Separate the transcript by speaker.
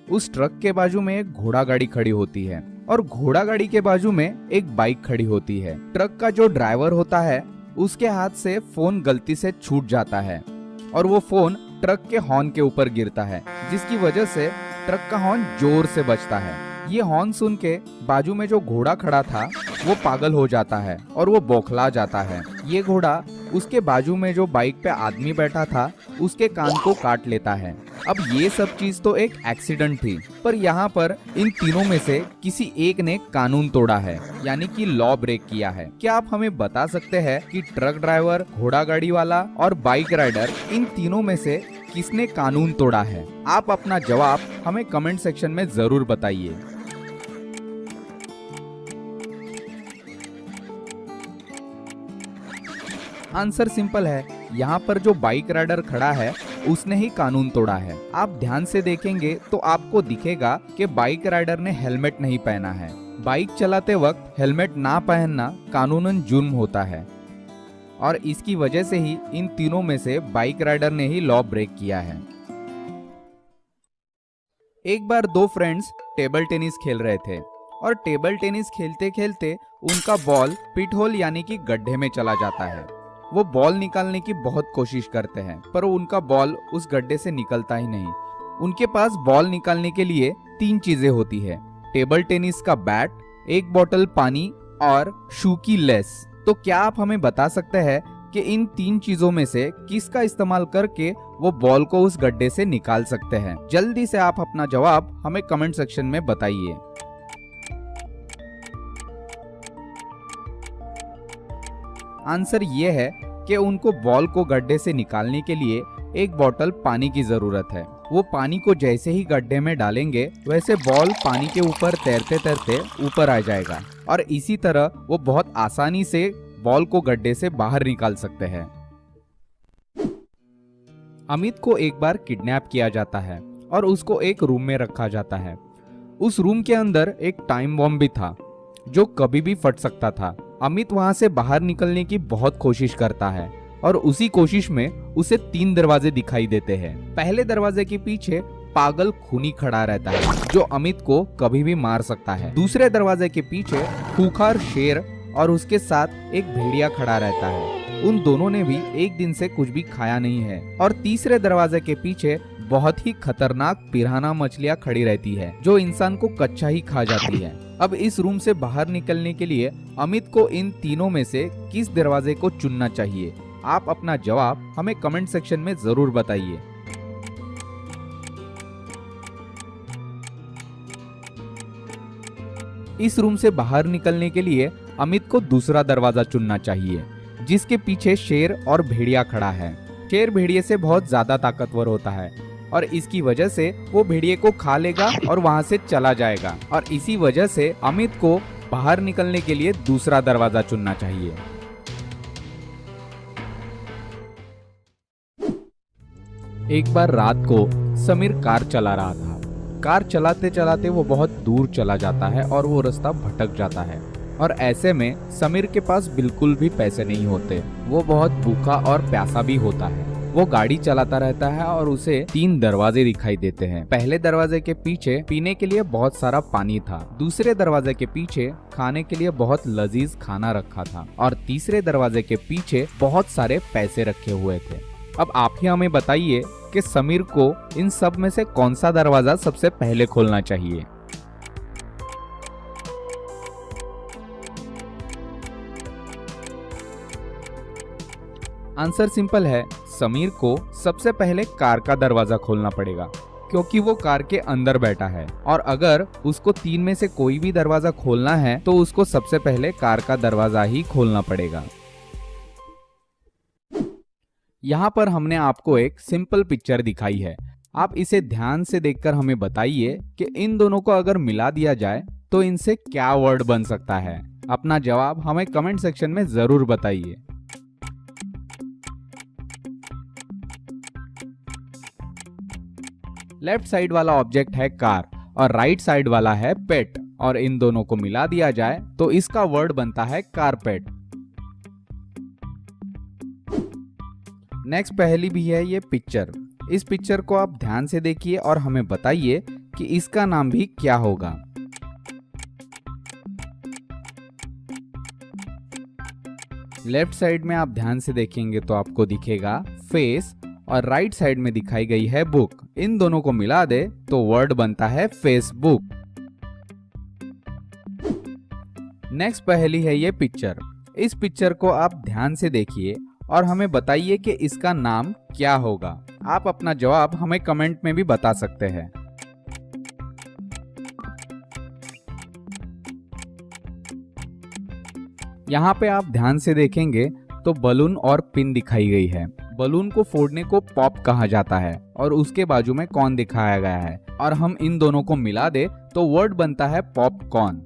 Speaker 1: उस ट्रक के बाजू में एक घोड़ा गाड़ी खड़ी होती है और घोड़ा गाड़ी के बाजू में एक बाइक खड़ी होती है। ट्रक का जो ड्राइवर होता है उसके हाथ से फोन गलती से छूट जाता है और वो फोन ट्रक के हॉर्न के ऊपर गिरता है, जिसकी वजह से ट्रक का हॉर्न जोर से बजता है। ये हॉर्न सुन के बाजू में जो घोड़ा खड़ा था वो पागल हो जाता है और वो बौखला जाता है। ये घोड़ा उसके बाजू में जो बाइक पे आदमी बैठा था उसके कान को काट लेता है। अब ये सब चीज तो एक एक्सीडेंट थी, पर यहाँ पर इन तीनों में से किसी एक ने कानून तोड़ा है, यानी कि लॉ ब्रेक किया है। क्या आप हमें बता सकते हैं कि ट्रक ड्राइवर, घोड़ा गाड़ी वाला और बाइक राइडर, इन तीनों में से किसने कानून तोड़ा है? आप अपना जवाब हमें कमेंट सेक्शन में जरूर बताइए। आंसर सिंपल है, यहाँ पर जो बाइक राइडर खड़ा है उसने ही कानून तोड़ा है। आप ध्यान से देखेंगे तो आपको दिखेगा कि बाइक राइडर ने हेलमेट नहीं पहना है। बाइक चलाते वक्त हेलमेट ना पहनना कानूनन जुर्म होता है और इसकी वजह से ही इन तीनों में से बाइक राइडर ने ही लॉ ब्रेक किया है। एक बार दो फ्रेंड्स टेबल टेनिस खेल रहे थे और टेबल टेनिस खेलते खेलते उनका बॉल पिट होल यानी कि गड्ढे में चला जाता है। वो बॉल निकालने की बहुत कोशिश करते हैं पर उनका बॉल उस गड्ढे से निकलता ही नहीं। उनके पास बॉल निकालने के लिए 3 चीजें होती है, टेबल टेनिस का बैट, एक बोतल पानी और शू की लेस। तो क्या आप हमें बता सकते हैं कि इन 3 चीजों में से किसका इस्तेमाल करके वो बॉल को उस गड्ढे से निकाल सकते हैं? जल्दी से आप अपना जवाब हमें कमेंट सेक्शन में बताइए। आंसर ये है कि उनको बॉल को गड्ढे से निकालने के लिए एक बोतल पानी की जरूरत है। वो पानी को जैसे ही गड्ढे में डालेंगे वैसे बॉल पानी के ऊपर तैरते तैरते ऊपर आ जाएगा और इसी तरह वो बहुत आसानी से बॉल को गड्ढे से बाहर निकाल सकते हैं। अमित को एक बार किडनैप किया जाता है और उसको एक रूम में रखा जाता है। उस रूम के अंदर एक टाइम बॉम्ब भी था जो कभी भी फट सकता था। अमित वहां से बाहर निकलने की बहुत कोशिश करता है और उसी कोशिश में उसे 3 दरवाजे दिखाई देते हैं। पहले दरवाजे के पीछे पागल खूनी खड़ा रहता है जो अमित को कभी भी मार सकता है। दूसरे दरवाजे के पीछे खूंखार शेर और उसके साथ एक भेड़िया खड़ा रहता है। उन दोनों ने भी एक दिन से कुछ भी खाया नहीं है। और तीसरे दरवाजे के पीछे बहुत ही खतरनाक पिराना मछलियां खड़ी रहती है जो इंसान को कच्चा ही खा जाती है। अब इस रूम से बाहर निकलने के लिए अमित को इन तीनों में से किस दरवाजे को चुनना चाहिए? आप अपना जवाब हमें कमेंट सेक्शन में जरूर बताइए। इस रूम से बाहर निकलने के लिए अमित को दूसरा दरवाजा चुनना चाहिए जिसके पीछे शेर और भेड़िया खड़ा है। शेर भेड़िए से बहुत ज्यादा ताकतवर होता है और इसकी वजह से वो भेड़िए को खा लेगा और वहां से चला जाएगा और इसी वजह से अमित को बाहर निकलने के लिए दूसरा दरवाजा चुनना चाहिए। एक बार रात को समीर कार चला रहा था। कार चलाते चलाते वो बहुत दूर चला जाता है और वो रास्ता भटक जाता है और ऐसे में समीर के पास बिल्कुल भी पैसे नहीं होते। वो बहुत भूखा और प्यासा भी होता है। वो गाड़ी चलाता रहता है और उसे 3 दरवाजे दिखाई देते हैं। पहले दरवाजे के पीछे पीने के लिए बहुत सारा पानी था, दूसरे दरवाजे के पीछे खाने के लिए बहुत लजीज खाना रखा था और तीसरे दरवाजे के पीछे बहुत सारे पैसे रखे हुए थे। अब आप ही हमें बताइए कि समीर को इन सब में से कौन सा दरवाजा सबसे पहले खोलना चाहिए? आंसर सिंपल है, समीर को सबसे पहले कार का दरवाजा खोलना पड़ेगा क्योंकि वो कार के अंदर बैठा है और अगर उसको 3 में से कोई भी दरवाजा खोलना है तो उसको सबसे पहले कार का दरवाजा ही खोलना पड़ेगा। यहाँ पर हमने आपको एक सिंपल पिक्चर दिखाई है। आप इसे ध्यान से देखकर हमें बताइए कि इन दोनों को अगर मिला दिया जाए तो इनसे क्या वर्ड बन सकता है। अपना जवाब हमें कमेंट सेक्शन में जरूर बताइए। लेफ्ट साइड वाला ऑब्जेक्ट है कार और राइट साइड वाला है पेट और इन दोनों को मिला दिया जाए तो इसका वर्ड बनता है कारपेट। नेक्स्ट पहली भी है ये पिक्चर। इस पिक्चर को आप ध्यान से देखिए और हमें बताइए कि इसका नाम भी क्या होगा। लेफ्ट साइड में आप ध्यान से देखेंगे तो आपको दिखेगा फेस और राइट साइड में दिखाई गई है बुक। इन दोनों को मिला दे तो वर्ड बनता है फेसबुक। नेक्स्ट पहेली है ये पिक्चर। इस पिक्चर को आप ध्यान से देखिए और हमें बताइए कि इसका नाम क्या होगा। आप अपना जवाब हमें कमेंट में भी बता सकते हैं। यहाँ पे आप ध्यान से देखेंगे तो बलून और पिन दिखाई गई है। बलून को फोड़ने को पॉप कहा जाता है और उसके बाजू में कॉर्न दिखाया गया है और हम इन दोनों को मिला दे तो वर्ड बनता है पॉपकॉर्न।